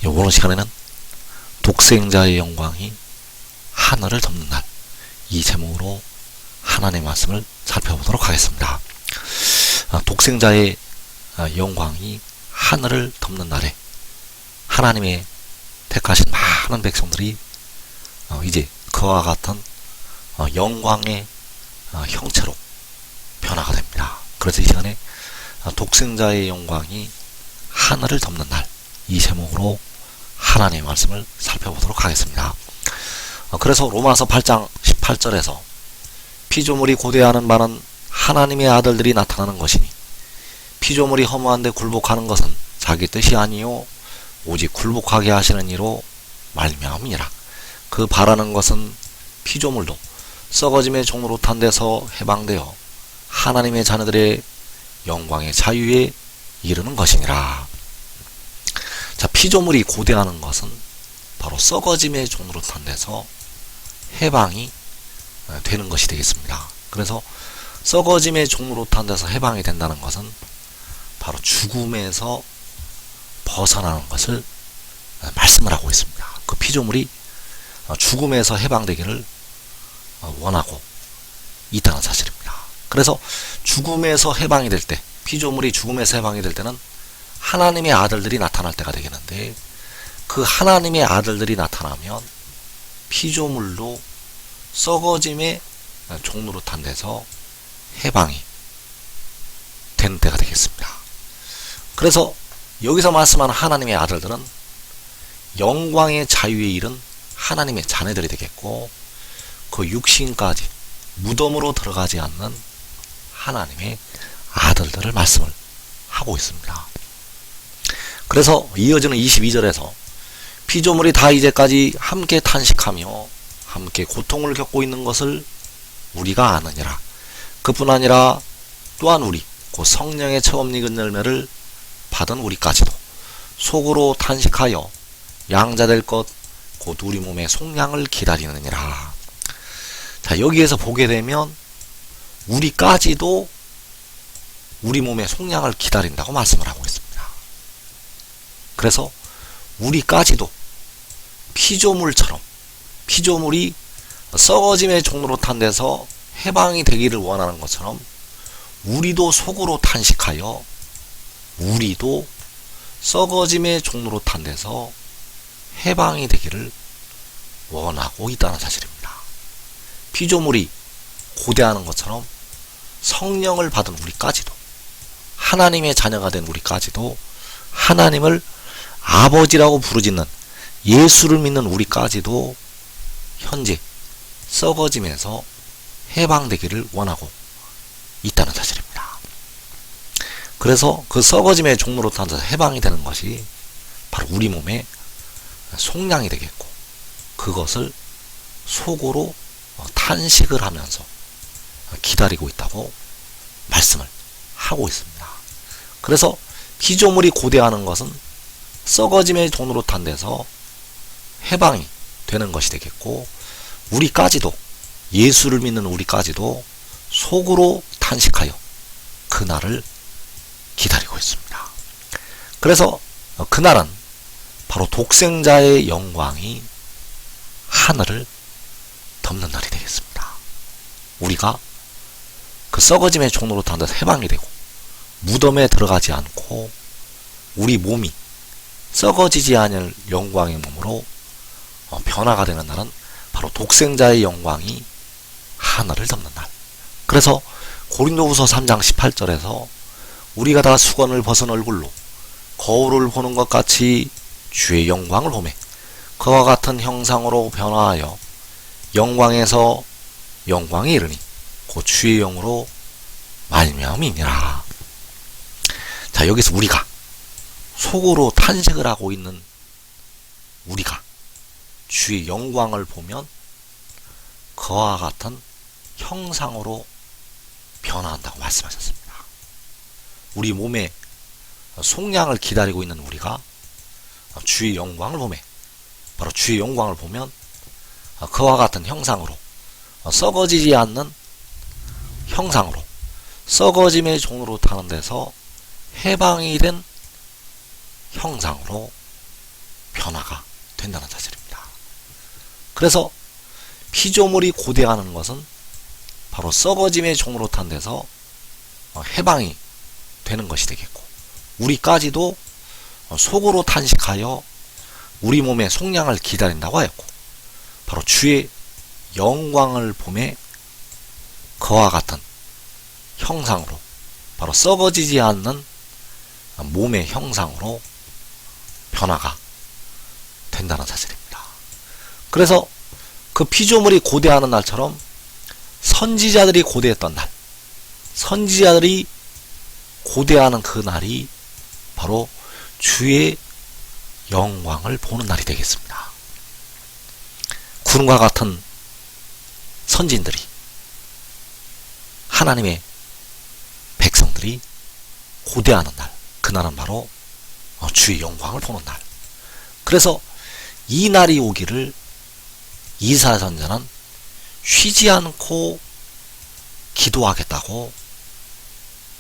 이번 시간에는 독생자의 영광이 하늘을 덮는 날, 이 제목으로 하나님의 말씀을 살펴보도록 하겠습니다. 독생자의 영광이 하늘을 덮는 날에 하나님의 택하신 많은 백성들이 이제 그와 같은 영광의 형체로 변화가 됩니다. 그래서 이 시간에 독생자의 영광이 하늘을 덮는 날, 이 제목으로 하나님의 말씀을 살펴보도록 하겠습니다. 그래서 로마서 8장 18절에서 피조물이 고대하는 바는 하나님의 아들들이 나타나는 것이니 피조물이 허무한데 굴복하는 것은 자기 뜻이 아니요 오직 굴복하게 하시는 이로 말미암이니라. 그 바라는 것은 피조물도 썩어짐의 종으로 탄 데서 해방되어 하나님의 자녀들의 영광의 자유에 이르는 것이니라. 자, 피조물이 고대하는 것은 바로 썩어짐의 종으로 탄 데서 해방이 되는 것이 되겠습니다. 그래서 썩어짐의 종으로 탄 데서 해방이 된다는 것은 바로 죽음에서 벗어나는 것을 말씀을 하고 있습니다. 그 피조물이 죽음에서 해방되기를 원하고 있다는 사실입니다. 그래서 죽음에서 해방이 될 때, 피조물이 죽음에서 해방이 될 때는 하나님의 아들들이 나타날 때가 되겠는데, 그 하나님의 아들들이 나타나면 피조물로 썩어짐의 종로로 탄 데서 해방이 되는 때가 되겠습니다. 그래서 여기서 말씀하는 하나님의 아들들은 영광의 자유에 이른 하나님의 자녀들이 되겠고, 그 육신까지 무덤으로 들어가지 않는 하나님의 아들들을 말씀을 하고 있습니다. 그래서 이어지는 22절에서 피조물이 다 이제까지 함께 탄식하며 함께 고통을 겪고 있는 것을 우리가 아느니라. 그뿐 아니라 또한 우리 곧 성령의 처음 익은 열매를 받은 우리까지도 속으로 탄식하여 양자될 것 곧 우리 몸의 속량을 기다리느니라. 자, 여기에서 보게 되면 우리까지도 우리 몸의 속량을 기다린다고 말씀을 하고 있습니다. 그래서 우리까지도 피조물처럼, 피조물이 썩어짐의 종로로 탄 데서 해방이 되기를 원하는 것처럼 우리도 속으로 탄식하여 우리도 썩어짐의 종로로 탄 데서 해방이 되기를 원하고 있다는 사실입니다. 피조물이 고대하는 것처럼 성령을 받은 우리까지도, 하나님의 자녀가 된 우리까지도, 하나님을 아버지라고 부르짖는 예수를 믿는 우리까지도 현재 썩어짐에서 해방되기를 원하고 있다는 사실입니다. 그래서 그 썩어짐의 종로로 탄 해방이 되는 것이 바로 우리 몸의 속량이 되겠고, 그것을 속으로 탄식을 하면서 기다리고 있다고 말씀을 하고 있습니다. 그래서 피조물이 고대하는 것은 썩어짐의 종로로 탄 데서 해방이 되는 것이 되겠고, 우리까지도, 예수를 믿는 우리까지도 속으로 탄식하여 그날을 기다리고 있습니다. 그래서 그날은 바로 독생자의 영광이 하늘을 덮는 날이 되겠습니다. 우리가 그 썩어짐의 종로로 탄 데서 해방이 되고 무덤에 들어가지 않고 우리 몸이 썩어지지 않을 영광의 몸으로 변화가 되는 날은 바로 독생자의 영광이 하늘을 덮는 날. 그래서 고린도후서 3장 18절에서 우리가 다 수건을 벗은 얼굴로 거울을 보는 것 같이 주의 영광을 보매 그와 같은 형상으로 변화하여 영광에서 영광에 이르니 곧 주의 영으로 말미암이니라. 자, 여기서 우리가 속으로 탄식을 하고 있는 우리가 주의 영광을 보면 그와 같은 형상으로 변화한다고 말씀하셨습니다. 우리 몸의 속량을 기다리고 있는 우리가 주의 영광을 보매 바로 주의 영광을 보면 그와 같은 형상으로, 썩어지지 않는 형상으로, 썩어짐의 종으로 타는 데서 해방이 된 형상으로 변화가 된다는 사실입니다. 그래서 피조물이 고대하는 것은 바로 썩어짐의 종으로 탄 데서 해방이 되는 것이 되겠고, 우리까지도 속으로 탄식하여 우리 몸의 속량을 기다린다고 하였고, 바로 주의 영광을 봄에 그와 같은 형상으로, 바로 썩어지지 않는 몸의 형상으로 변화가 된다는 사실입니다. 그래서 그 피조물이 고대하는 날처럼 선지자들이 고대했던 날, 선지자들이 고대하는 그 날이 바로 주의 영광을 보는 날이 되겠습니다. 구름과 같은 선진들이, 하나님의 백성들이 고대하는 날, 그날은 바로 주의 영광을 보는 날. 그래서 이 날이 오기를 이사야 선지자는 쉬지 않고 기도하겠다고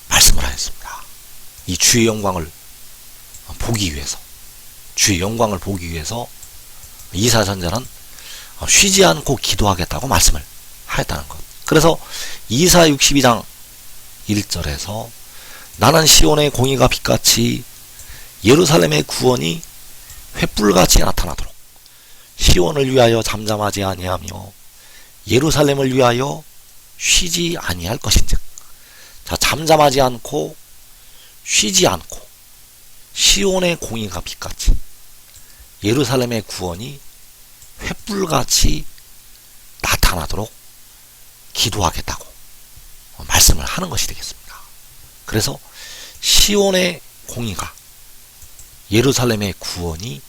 말씀을 하였습니다. 이 주의 영광을 보기 위해서, 주의 영광을 보기 위해서 이사야 선지자는 쉬지 않고 기도하겠다고 말씀을 하였다는 것. 그래서 이사야 62장 1절에서 나는 시온의 공의가 빛같이 예루살렘의 구원이 횃불같이 나타나도록 시온을 위하여 잠잠하지 아니하며 예루살렘을 위하여 쉬지 아니할 것인즉. 자, 잠잠하지 않고 쉬지 않고 시온의 공의가 빛같이 예루살렘의 구원이 횃불같이 나타나도록 기도하겠다고 말씀을 하는 것이 되겠습니다. 그래서 시온의 공의가, 예루살렘의 구원이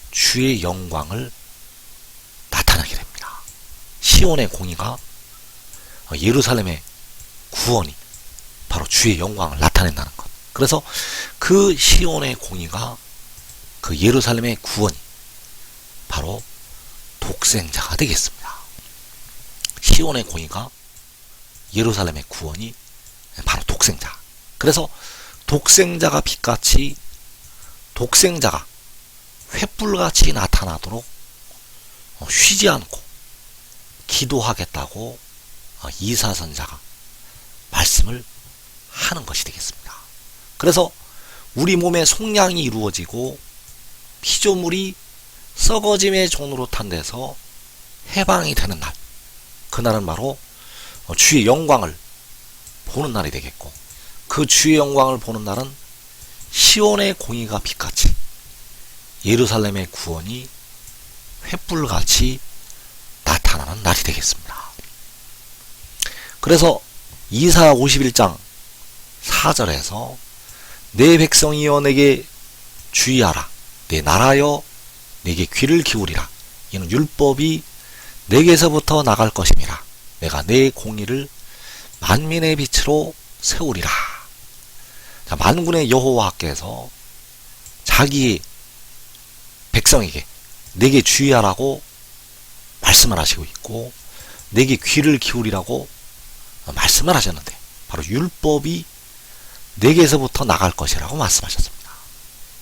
주의 영광을 나타나게 됩니다. 시온의 공의가, 예루살렘의 구원이 바로 주의 영광을 나타낸다는 것. 그래서 그 시온의 공의가, 그 예루살렘의 구원이 바로 독생자가 되겠습니다. 시온의 공의가, 예루살렘의 구원이 바로 독생자. 그래서 독생자가 빛같이, 독생자가 횃불같이 나타나도록 쉬지 않고 기도하겠다고 이사야 선지자가 말씀을 하는 것이 되겠습니다. 그래서 우리 몸의 속량이 이루어지고 피조물이 썩어짐의 종으로 탄 데서 해방이 되는 날, 그날은 바로 주의 영광을 보는 날이 되겠고, 그 주의 영광을 보는 날은 시온의 공의가 빛같이 예루살렘의 구원이 횃불같이 나타나는 날이 되겠습니다. 그래서 이사야 51장 4절에서 내 백성이여 내게 주의하라, 내 나라여 내게 귀를 기울이라, 이는 율법이 내게서부터 나갈 것임이라, 내가 내 공의를 만민의 빛으로 세우리라. 자, 만군의 여호와께서 자기의 백성에게 내게 주의하라고 말씀을 하시고 있고, 내게 귀를 기울이라고 말씀을 하셨는데, 바로 율법이 내게서부터 나갈 것이라고 말씀하셨습니다.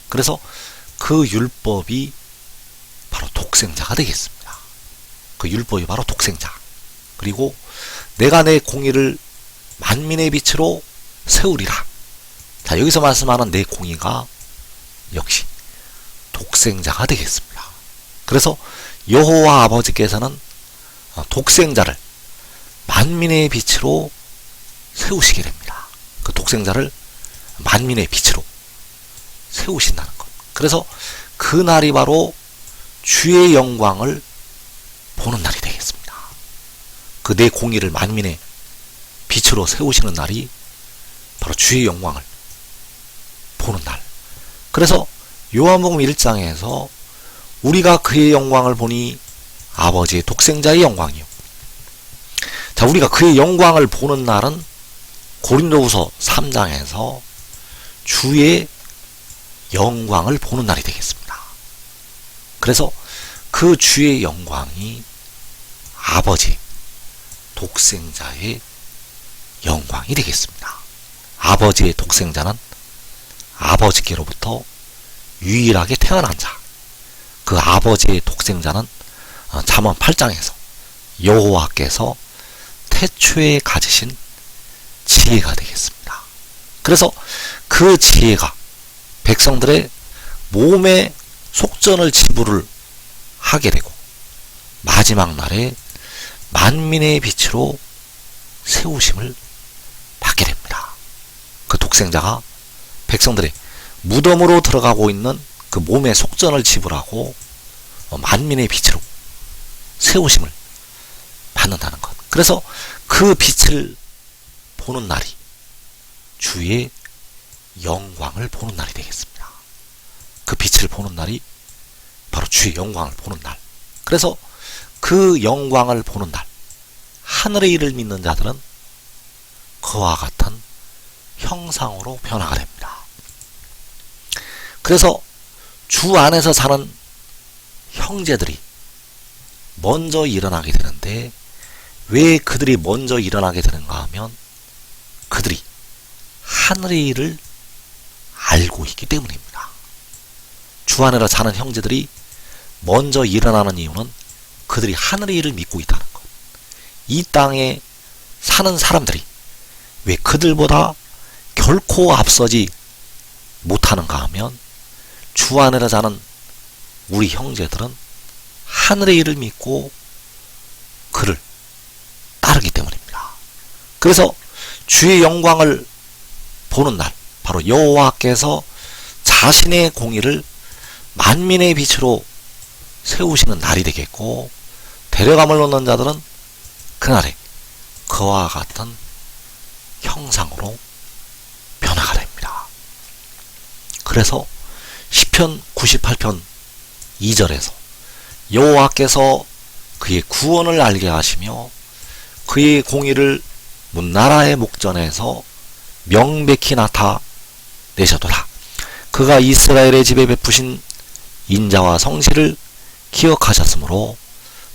그래서 그 율법이 바로 독생자가 되겠습니다. 그 율법이 바로 독생자. 그리고 내가 내 공의를 만민의 빛으로 세우리라. 자, 여기서 말씀하는 내 공의가 역시 독생자가 되겠습니다. 그래서 여호와 아버지께서는 독생자를 만민의 빛으로 세우시게 됩니다. 그 독생자를 만민의 빛으로 세우신다는 것. 그래서 그 날이 바로 주의 영광을 보는 날이 되겠습니다. 그 내 공의를 만민의 빛으로 세우시는 날이 바로 주의 영광을 보는 날. 그래서 요한복음 1장에서 우리가 그의 영광을 보니 아버지의 독생자의 영광이요. 자, 우리가 그의 영광을 보는 날은 고린도후서 3장에서 주의 영광을 보는 날이 되겠습니다. 그래서 그 주의 영광이 아버지 독생자의 영광이 되겠습니다. 아버지의 독생자는 아버지께로부터 유일하게 태어난 자, 그 아버지의 독생자는 잠언 8장에서 여호와께서 태초에 가지신 지혜가 되겠습니다. 그래서 그 지혜가 백성들의 몸의 속전을 지불을 하게 되고 마지막 날에 만민의 빛으로 세우심을 받게 됩니다. 그 독생자가 백성들의 무덤으로 들어가고 있는 그 몸의 속전을 지불하고 만민의 빛으로 세우심을 받는다는 것. 그래서 그 빛을 보는 날이 주의 영광을 보는 날이 되겠습니다. 그 빛을 보는 날이 바로 주의 영광을 보는 날. 그래서 그 영광을 보는 날, 하늘의 일을 믿는 자들은 그와 같은 형상으로 변화가 됩니다. 그래서 주 안에서 사는 형제들이 먼저 일어나게 되는데, 왜 그들이 먼저 일어나게 되는가 하면 그들이 하늘의 일을 알고 있기 때문입니다. 주 안에서 사는 형제들이 먼저 일어나는 이유는 그들이 하늘의 일을 믿고 있다는 것. 이 땅에 사는 사람들이 왜 그들보다 결코 앞서지 못하는가 하면 주 안에서 사는 우리 형제들은 하늘의 일을 믿고 그를 따르기 때문입니다. 그래서 주의 영광을 보는 날, 바로 여호와께서 자신의 공의를 만민의 빛으로 세우시는 날이 되겠고, 데려감을 얻는 자들은 그날에 그와 같은 형상으로 변화가 됩니다. 그래서 시편 98편 2절에서 여호와께서 그의 구원을 알게 하시며 그의 공의를 문나라의 목전에서 명백히 나타내셨도다. 그가 이스라엘의 집에 베푸신 인자와 성실을 기억하셨으므로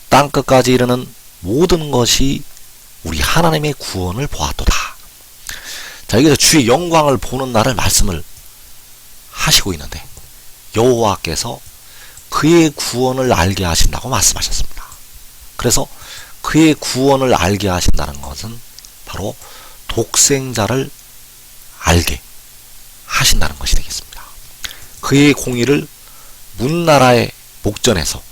땅끝까지 이르는 모든 것이 우리 하나님의 구원을 보았도다. 자, 여기서 주의 영광을 보는 날을 말씀을 하시고 있는데, 여호와께서 그의 구원을 알게 하신다고 말씀하셨습니다. 그래서 그의 구원을 알게 하신다는 것은 바로 독생자를 알게 하신다는 것이 되겠습니다. 그의 공의를 문나라의 목전에서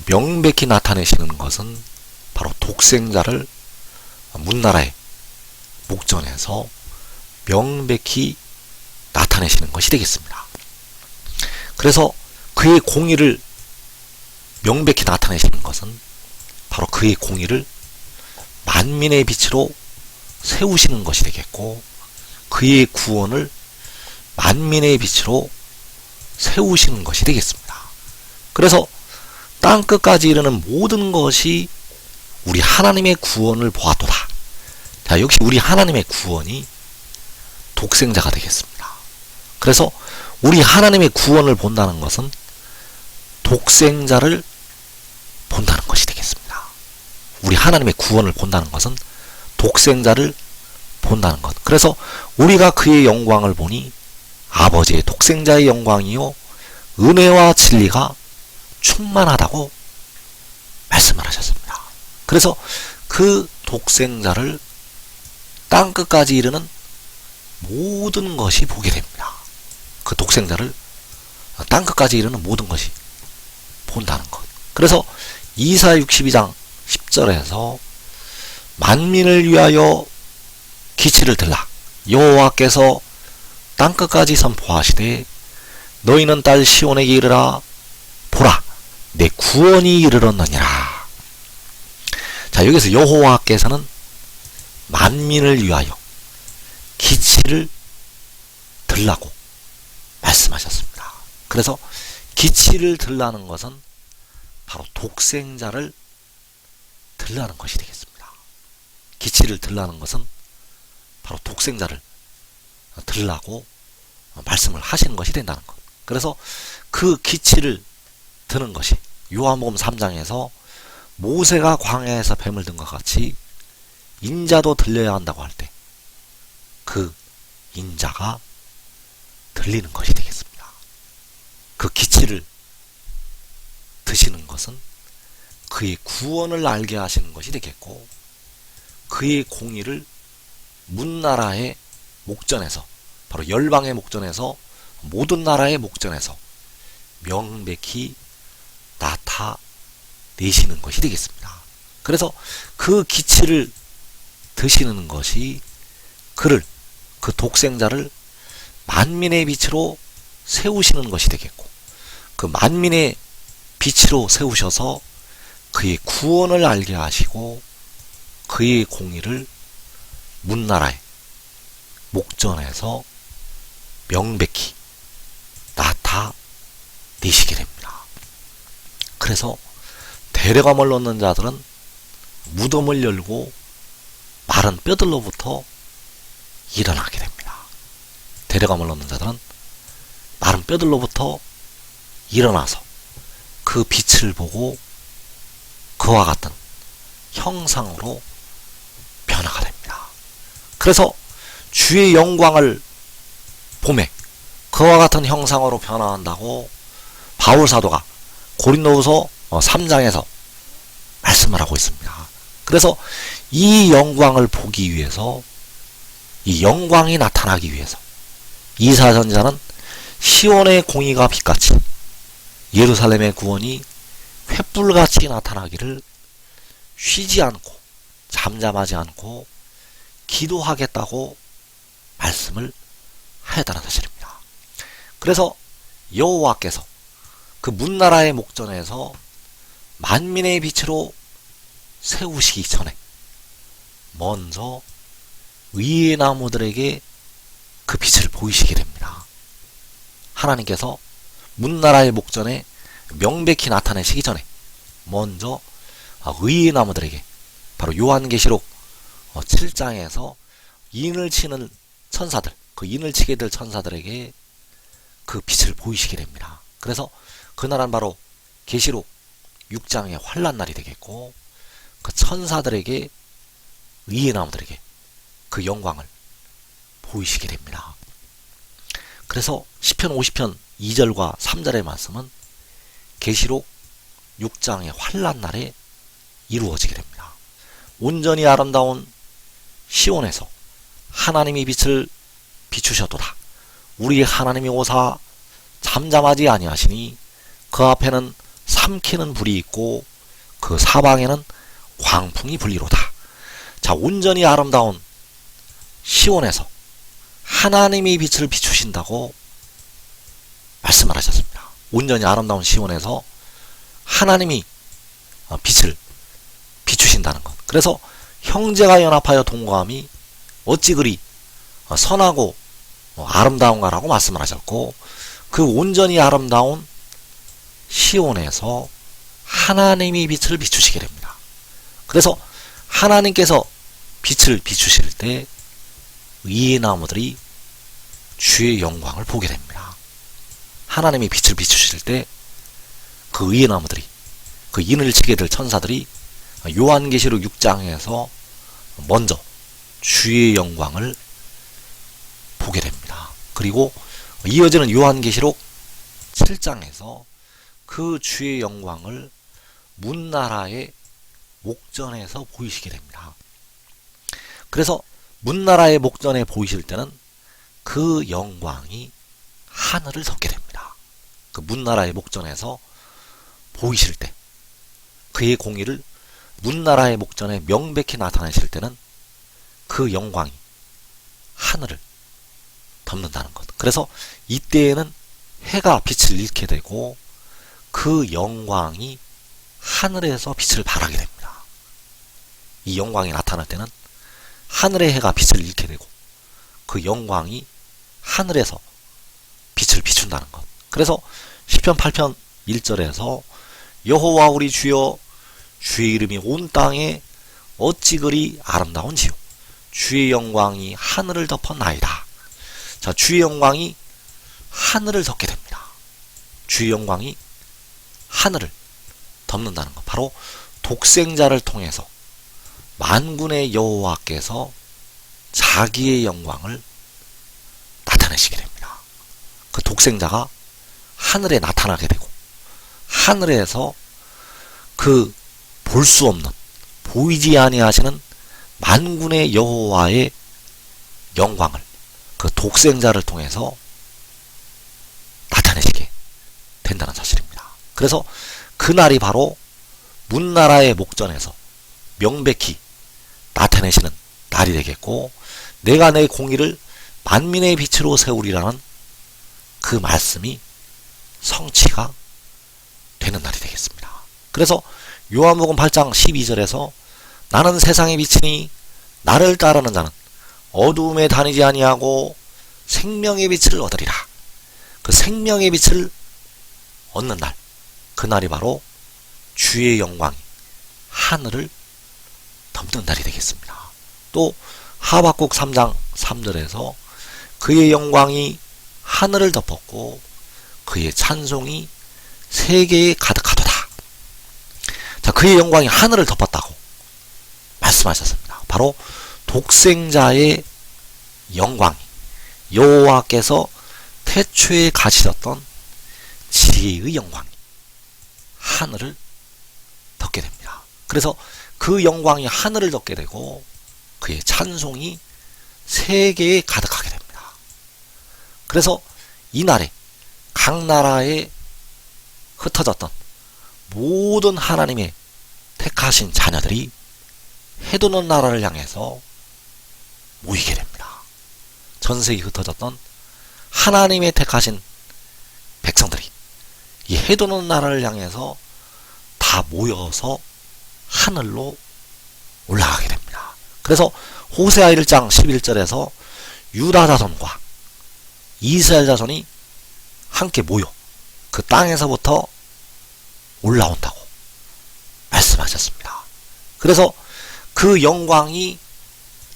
명백히 나타내시는 것은 바로 독생자를 문나라의 목전에서 명백히 나타내시는 것이 되겠습니다. 그래서 그의 공의를 명백히 나타내시는 것은 바로 그의 공의를 만민의 빛으로 세우시는 것이 되겠고, 그의 구원을 만민의 빛으로 세우시는 것이 되겠습니다. 그래서 땅끝까지 이르는 모든 것이 우리 하나님의 구원을 보았도다. 자, 역시 우리 하나님의 구원이 독생자가 되겠습니다. 그래서 우리 하나님의 구원을 본다는 것은 독생자를 본다는 것이 되겠습니다. 우리 하나님의 구원을 본다는 것은 독생자를 본다는 것. 그래서 우리가 그의 영광을 보니 아버지의 독생자의 영광이요 은혜와 진리가 충만하다고 말씀을 하셨습니다. 그래서 그 독생자를 땅끝까지 이르는 모든 것이 보게 됩니다. 그 독생자를 땅끝까지 이르는 모든 것이 본다는 것. 그래서 이사 62장 10절에서 만민을 위하여 기치를 들라 여호와께서 땅끝까지 선포하시되 너희는 딸 시온에게 이르라 보라 내 구원이 이르렀느니라. 자, 여기서 여호와께서는 만민을 위하여 기치를 들라고 말씀하셨습니다. 그래서 기치를 들라는 것은 바로 독생자를 들라는 것이 되겠습니다. 기치를 들라는 것은 바로 독생자를 들라고 말씀을 하시는 것이 된다는 것. 그래서 그 기치를 드는 것이 요한복음 3장에서 모세가 광야에서 뱀을 든 것 같이 인자도 들려야 한다고 할 때 그 인자가 들리는 것이 되겠습니다. 그 기치를 드시는 것은 그의 구원을 알게 하시는 것이 되겠고, 그의 공의를 문나라의 목전에서, 바로 열방의 목전에서, 모든 나라의 목전에서 명백히 나타내시는 것이 되겠습니다. 그래서 그 기치를 드시는 것이 그 독생자를 만민의 빛으로 세우시는 것이 되겠고, 그 만민의 빛으로 세우셔서 그의 구원을 알게 하시고 그의 공의를 문나라의 목전에서 명백히 나타내시게 됩니다. 그래서 대려감을 얻는 자들은 무덤을 열고 마른 뼈들로부터 일어나게 됩니다. 대려감을 얻는 자들은 마른 뼈들로부터 일어나서 그 빛을 보고 그와 같은 형상으로 변화가 됩니다. 그래서 주의 영광을 보매 그와 같은 형상으로 변화한다고 바울사도가 고린도후서 3장에서 말씀을 하고 있습니다. 그래서 이 영광을 보기 위해서, 이 영광이 나타나기 위해서 이사야선지자는 시온의 공의가 빛같이 예루살렘의 구원이 횃불같이 나타나기를 쉬지 않고 잠잠하지 않고 기도하겠다고 말씀을 하였다는 사실입니다. 그래서 여호와께서 그 문나라의 목전에서 만민의 빛으로 세우시기 전에 먼저 의의 나무들에게 그 빛을 보이시게 됩니다. 하나님께서 문나라의 목전에 명백히 나타내시기 전에 먼저 의의 나무들에게, 바로 요한계시록 7장에서 인을 치는 천사들, 그 인을 치게 될 천사들에게 그 빛을 보이시게 됩니다. 그래서 그날은 바로 계시록 6장의 환란날이 되겠고, 그 천사들에게, 의의 나무들에게 그 영광을 보이시게 됩니다. 그래서 시편 50편 2절과 3절의 말씀은 계시록 6장의 환란날에 이루어지게 됩니다. 온전히 아름다운 시온에서 하나님이 빛을 비추셨도다. 우리 하나님이 오사 잠잠하지 아니하시니 그 앞에는 삼키는 불이 있고 그 사방에는 광풍이 불리로다. 자, 온전히 아름다운 시온에서 하나님이 빛을 비추신다고 말씀을 하셨습니다. 온전히 아름다운 시온에서 하나님이 빛을 비추신다는 것. 그래서 형제가 연합하여 동거함이 어찌 그리 선하고 아름다운가라고 말씀을 하셨고, 그 온전히 아름다운 시온에서 하나님이 빛을 비추시게 됩니다. 그래서 하나님께서 빛을 비추실 때 의의 나무들이 주의 영광을 보게 됩니다. 하나님이 빛을 비추실 때 그 의의 나무들이, 그 인을 치게 될 천사들이 요한계시록 6장에서 먼저 주의 영광을 보게 됩니다. 그리고 이어지는 요한계시록 7장에서 그 주의 영광을 문나라의 목전에서 보이시게 됩니다. 그래서 문나라의 목전에 보이실 때는 그 영광이 하늘을 덮게 됩니다. 그 문나라의 목전에서 보이실 때, 그의 공의를 문나라의 목전에 명백히 나타내실 때는 그 영광이 하늘을 덮는다는 것. 그래서 이때에는 해가 빛을 잃게 되고 그 영광이 하늘에서 빛을 발하게 됩니다. 이 영광이 나타날 때는 하늘의 해가 빛을 잃게 되고 그 영광이 하늘에서 빛을 비춘다는 것. 그래서 시편 8편 1절에서 여호와 우리 주여, 주의 이름이 온 땅에 어찌 그리 아름다운지요, 주의 영광이 하늘을 덮었나이다. 자, 주의 영광이 하늘을 덮게 됩니다. 주의 영광이 하늘을 덮는다는 것, 바로 독생자를 통해서 만군의 여호와께서 자기의 영광을 나타내시게 됩니다. 그 독생자가 하늘에 나타나게 되고 하늘에서 그 볼 수 없는, 보이지 아니하시는 만군의 여호와의 영광을 그 독생자를 통해서 나타내시게 된다는 사실입니다. 그래서 그날이 바로 문나라의 목전에서 명백히 나타내시는 날이 되겠고, 내가 내 공의를 만민의 빛으로 세우리라는 그 말씀이 성취가 되는 날이 되겠습니다. 그래서 요한복음 8장 12절에서 나는 세상의 빛이니 나를 따르는 자는 어두움에 다니지 아니하고 생명의 빛을 얻으리라. 그 생명의 빛을 얻는 날, 그날이 바로 주의 영광이 하늘을 덮는 날이 되겠습니다. 또 하박국 3장 3절에서 그의 영광이 하늘을 덮었고 그의 찬송이 세계에 가득하도다. 자, 그의 영광이 하늘을 덮었다고 말씀하셨습니다. 바로 독생자의 영광이 여호와께서 태초에 가지셨던 지혜의 영광이 하늘을 덮게 됩니다. 그래서 그 영광이 하늘을 덮게 되고 그의 찬송이 세계에 가득하게 됩니다. 그래서 이날에 각 나라에 흩어졌던 모든 하나님의 택하신 자녀들이 해도는 나라를 향해서 모이게 됩니다. 전세에 흩어졌던 하나님의 택하신 백성들이 이 해도는 나라를 향해서 다 모여서 하늘로 올라가게 됩니다. 그래서 호세아 1장 11절에서 유다 자손과 이스라엘 자손이 함께 모여 그 땅에서부터 올라온다고 말씀하셨습니다. 그래서 그 영광이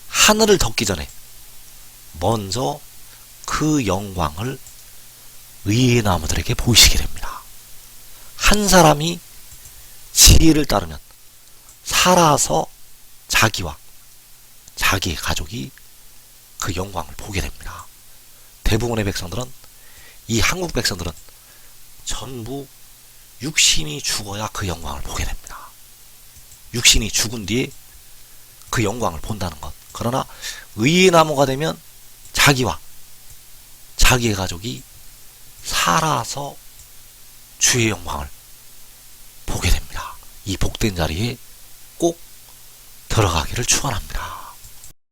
하늘을 덮기 전에 먼저 그 영광을 의의 나무들에게 보이시게 됩니다. 한 사람이 지혜를 따르면 살아서 자기와 자기의 가족이 그 영광을 보게 됩니다. 대부분의 백성들은, 이 한국 백성들은 전부 육신이 죽어야 그 영광을 보게 됩니다. 육신이 죽은 뒤에 그 영광을 본다는 것. 그러나 의의 나무가 되면 자기와 자기의 가족이 살아서 주의 영광을 보게 됩니다. 이 복된 자리에 꼭 들어가기를 축원합니다.